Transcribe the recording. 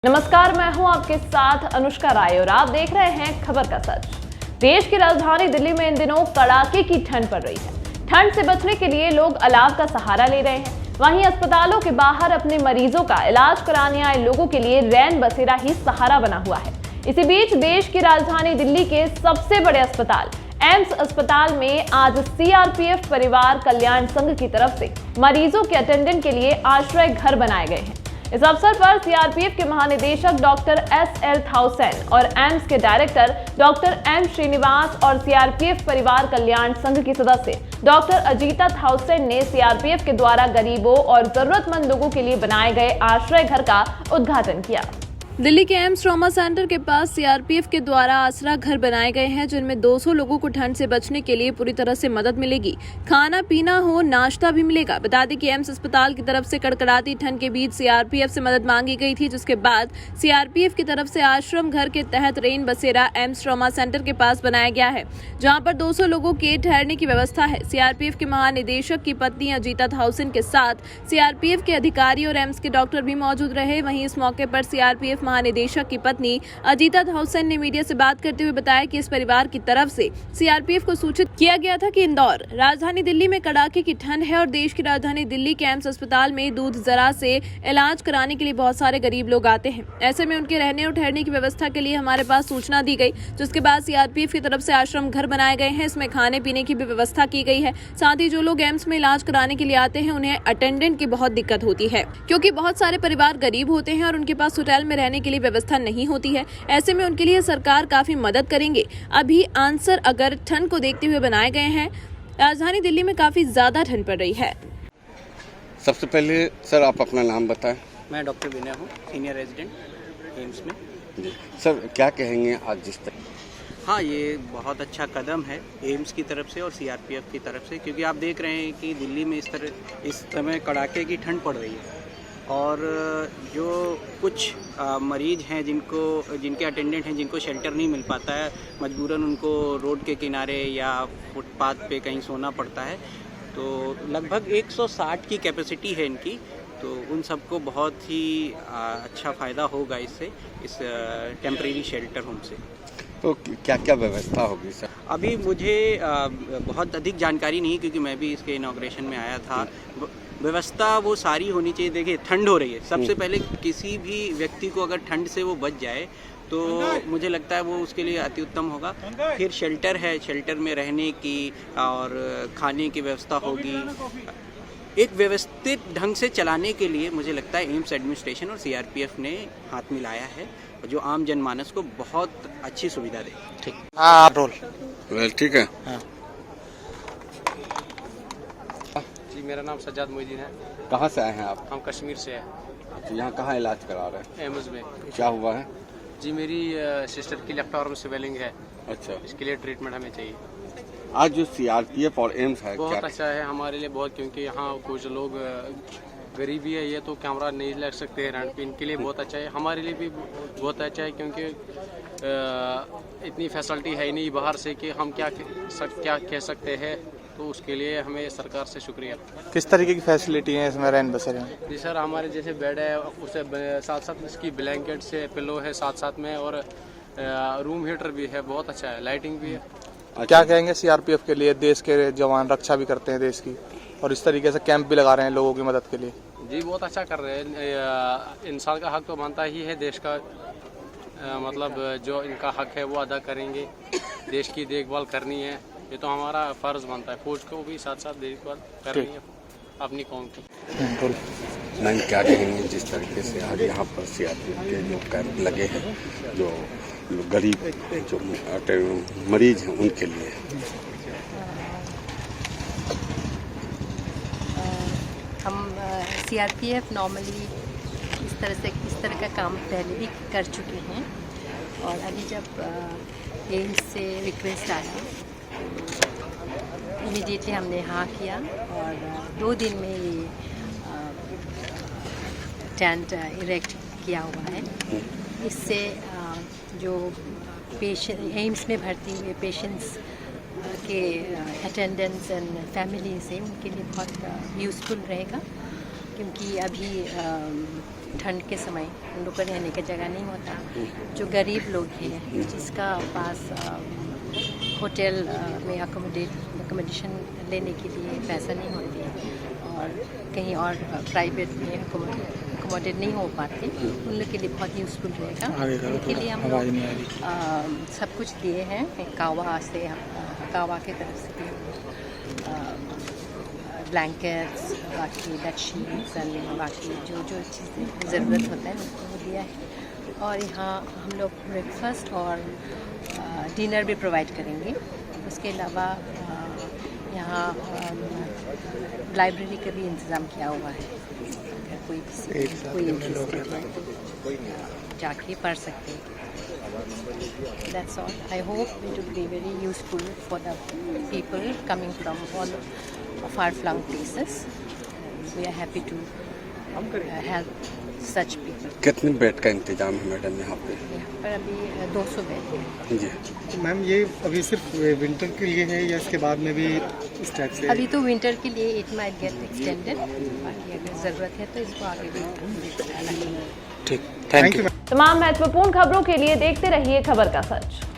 नमस्कार, मैं हूं आपके साथ अनुष्का राय और आप देख रहे हैं खबर का सच। देश की राजधानी दिल्ली में इन दिनों कड़ाके की ठंड पड़ रही है। ठंड से बचने के लिए लोग अलाव का सहारा ले रहे हैं। वहीं अस्पतालों के बाहर अपने मरीजों का इलाज कराने आए लोगों के लिए रैन बसेरा ही सहारा बना हुआ है। इसी बीच देश की राजधानी दिल्ली के सबसे बड़े अस्पताल एम्स अस्पताल में आज सीआरपीएफ परिवार कल्याण संघ की तरफ से मरीजों के अटेंडेंट के लिए आश्रय घर बनाए गए हैं। इस अवसर पर सीआरपीएफ के महानिदेशक डॉक्टर एस.एल. थाउसेन और एम्स के डायरेक्टर डॉक्टर एम. श्रीनिवास और सीआरपीएफ परिवार कल्याण संघ की सदस्य डॉक्टर अजीता थाउसेन ने सीआरपीएफ के द्वारा गरीबों और जरूरतमंद लोगों के लिए बनाए गए आश्रय घर का उद्घाटन किया। दिल्ली के एम्स ट्रॉमा सेंटर के पास सीआरपीएफ के द्वारा आसरा घर बनाए गए हैं, जिनमें 200 लोगों को ठंड से बचने के लिए पूरी तरह से मदद मिलेगी। खाना पीना हो, नाश्ता भी मिलेगा। बता दें कि एम्स अस्पताल की तरफ से कड़कड़ाती ठंड के बीच सीआरपीएफ से मदद मांगी गई थी, जिसके बाद सीआरपीएफ की तरफ से आश्रम घर के तहत रेन बसेरा एम्स ट्रॉमा सेंटर के पास बनाया गया है, जहाँ पर 200 लोगों के ठहरने की व्यवस्था है। सीआरपीएफ के महानिदेशक की पत्नी अजीता थाउसेन के साथ सीआरपीएफ के अधिकारी और एम्स के डॉक्टर भी मौजूद रहे। वहीं इस मौके पर सीआरपीएफ महानिदेशक की पत्नी अजीता थाउसेन ने मीडिया से बात करते हुए बताया कि इस परिवार की तरफ से सीआरपीएफ को सूचित किया गया था कि इंदौर राजधानी दिल्ली में कड़ाके की ठंड है और देश की राजधानी दिल्ली के एम्स अस्पताल में दूध जरा से इलाज कराने के लिए बहुत सारे गरीब लोग आते हैं। ऐसे में उनके रहने और ठहरने की व्यवस्था के लिए हमारे पास सूचना दी गई, जिसके बाद सीआरपीएफ की तरफ से आश्रम घर बनाए गए हैं। इसमें खाने पीने की भी व्यवस्था की गई है। साथ ही जो लोग एम्स में इलाज कराने के लिए आते हैं उन्हें अटेंडेंट की बहुत दिक्कत होती है, क्योंकि बहुत सारे परिवार गरीब होते हैं और उनके पास होटल में रहने के लिए व्यवस्था नहीं होती है। ऐसे में उनके लिए सरकार काफी मदद करेंगे। अभी आंसर अगर ठंड को देखते हुए बनाए गए हैं। राजधानी दिल्ली में काफी ज्यादा ठंड पड़ रही है। सबसे पहले सर आप अपना नाम बताएं। मैं डॉक्टर विनय हूँ, सीनियर रेजिडेंट एम्स में। जी सर, क्या कहेंगे आज जिस तरह? हाँ, ये बहुत अच्छा कदम है एम्स की तरफ से और सीआरपीएफ की तरफ से, क्योंकि आप देख रहे हैं कि दिल्ली में इस समय कड़ाके की ठंड पड़ रही है और जो कुछ मरीज हैं जिनके अटेंडेंट हैं जिनको शेल्टर नहीं मिल पाता है, मजबूरन उनको रोड के किनारे या फुटपाथ पे कहीं सोना पड़ता है। तो लगभग 160 की कैपेसिटी है इनकी, तो उन सबको बहुत ही अच्छा फ़ायदा होगा इससे, इस टेम्परेरी शेल्टर होम से। तो क्या क्या व्यवस्था होगी सर? अभी मुझे बहुत अधिक जानकारी नहीं, क्योंकि मैं भी इसके इनॉग्रेशन में आया था। व्यवस्था वो सारी होनी चाहिए। देखिए, ठंड हो रही है, सबसे पहले किसी भी व्यक्ति को अगर ठंड से वो बच जाए तो मुझे लगता है वो उसके लिए अति उत्तम होगा। फिर शेल्टर है, शेल्टर में रहने की और खाने की व्यवस्था होगी। एक व्यवस्थित ढंग से चलाने के लिए मुझे लगता है एम्स एडमिनिस्ट्रेशन और सीआरपीएफ ने हाथ मिलाया है, जो आम जनमानस को बहुत अच्छी सुविधा दे। ठीक, हाँ रोल वेल ठीक है। हाँ। जी, मेरा नाम सज्जाद मोइदीन है। कहाँ से आए हैं आप? हम कश्मीर से हैं। तो यहाँ कहाँ इलाज करा रहे हैं? एम्स में। क्या हुआ है? जी, मेरी सिस्टर की लेफ्ट आर्म स्वेलिंग है। अच्छा, इसके लिए ट्रीटमेंट हमें चाहिए। आज जो सीआरपीएफ और एम्स है बहुत क्या? अच्छा है हमारे लिए बहुत, क्योंकि यहाँ कुछ लोग गरीबी है, ये तो कैमरा नहीं लग सकते हैं रेंट पे, इनके लिए बहुत अच्छा है। हमारे लिए भी बहुत अच्छा है, क्योंकि इतनी फैसिलिटी है नहीं बाहर से कि हम क्या कह सकते हैं। तो उसके लिए हमें सरकार से शुक्रिया। किस तरीके की फैसिलिटी है इसमें रैन बसेरे में? जी सर, हमारे जैसे बेड है, उससे साथ साथ इसकी ब्लैंकेट से पिलो है साथ साथ में, और रूम हीटर भी है, बहुत अच्छा है, लाइटिंग भी है। अच्छा। क्या कहेंगे सीआरपीएफ के लिए? देश के जवान रक्षा भी करते हैं देश की, और इस तरीके से कैंप भी लगा रहे हैं लोगों की मदद के लिए। जी, बहुत अच्छा कर रहे हैं। इंसान का हक तो बनता ही है, देश का मतलब जो इनका हक है वो अदा करेंगे। देश की देखभाल करनी है, ये तो हमारा फर्ज बनता है। फौज को भी साथ साथ देखभाल करनी है अपनी कौम की। मैम क्या कहेंगे जिस तरीके से आज यहाँ पर सीआरपीएफ के जो कैंप लगे हैं, जो गरीब जो मरीज हैं उनके लिए? हम सीआरपीएफ नॉर्मली इस तरह का काम पहले भी कर चुके हैं, और अभी जब एम्स से रिक्वेस्ट आया इमीडिएटली हमने हाँ किया, और 2 दिन में ये टेंट इरेक्ट किया हुआ है। इससे जो पेशेंट एम्स में भर्ती हुए पेशेंट्स के अटेंडेंट्स एंड फैमिलीज हैं उनके लिए बहुत यूज़फुल रहेगा, क्योंकि अभी ठंड के समय उन लोग को रहने का जगह नहीं होता। जो गरीब लोग हैं जिसका पास होटल में अकोमोडेशन लेने के लिए पैसा नहीं होती है और कहीं और प्राइवेट में अकोमोडेट नहीं हो पाते, उन लोग के लिए बहुत यूज़फुल रहेगा। उनके लिए हम लोग सब कुछ दिए हैं। कावा की तरफ से भी ब्लैंकेट्स, बाकी बेडशीट्स और बाकी जो जो चीज़ें ज़रूरत होता है उनको वो दिया है। और यहाँ हम लोग ब्रेकफास्ट और डिनर भी प्रोवाइड करेंगे। उसके अलावा यहाँ लाइब्रेरी का भी इंतज़ाम किया हुआ है। अगर कोई इंटरेस्टेड है तो जाके पढ़ सकते हैं। That's all. I hope it will be very useful for the people coming from all far-flung places. We are happy to help such people. कितने बेड का इंतजाम है मैडम यहाँ पे? यहाँ पर अभी 200 बेड है। जी तो मैम ये अभी सिर्फ विंटर के लिए है या इसके बाद में भी इस टाइप से? अभी तो विंटर के लिए इट माइट गेट एक्सटेंडेड, बाकी अगर ज़रूरत है तो इसको आगे भी ठीक, थैंक यू। तमाम महत्वपूर्ण खबरों के लिए देखते रहिए खबर का सच।